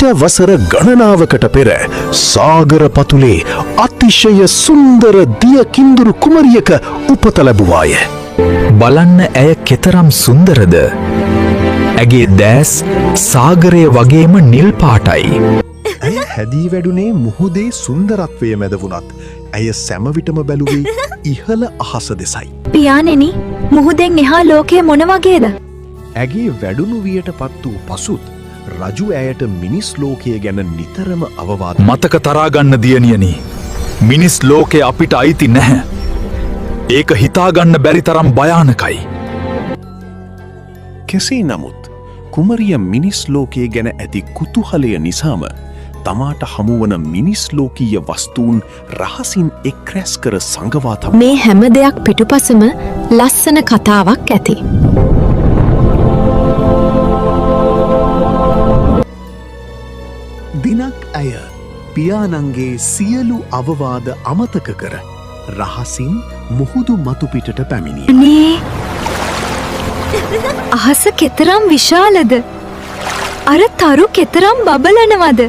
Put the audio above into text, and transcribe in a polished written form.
මීට වසර ගණනාවකට පෙර සාගර පතුලේ අතිශය සුන්දර දිය කිඳුරු කුමරියක උපත ලැබුවාය. බලන්න ඇය කෙතරම් සුන්දරද. ඇගේ දැස් සාගරය වගේම නිල් පාටයි. ඇය හැදී වැඩුනේ මුහුදේ සුන්දරත්වය මැද වුණත් ඇය සැමවිටම බැලුවේ ඉහළ අහස දෙසයි. පියාණෙනි, මුහුදෙන් එහා ලෝකය මොන වගේද? ඇගේ වැඩුණු වියට පත් වූ පසුත් රජු ඇයට මිනිස් ලෝකය ගැන නිතරම අවවාද මතක තරාගන්න දියණියනි. මිනිස් ලෝකය අපිට අයිති නැහැ. ඒක හිතාගන්න බැරි තරම් භයානකයි. කෙසේ නමුත් කුමරිය මිනිස් ලෝකය ගැන ඇති කුතුහලය නිසාම තමාට හමුවන මිනිස් ලෝකීය වස්තුූන් රහසින් එක් රැස් කර සඟවා තබ මේ හැම දෙයක් පිටුපසම ලස්සන කතාවක් ඇති. දිනක් ඇය පියාණන්ගේ සියලු අවවාද අමතක කර රහසින් මුහුදු මතුපිටට පැමිණිය. නේ අහස කෙතරම් විශාලද? අර තරු කෙතරම් බබලනවද?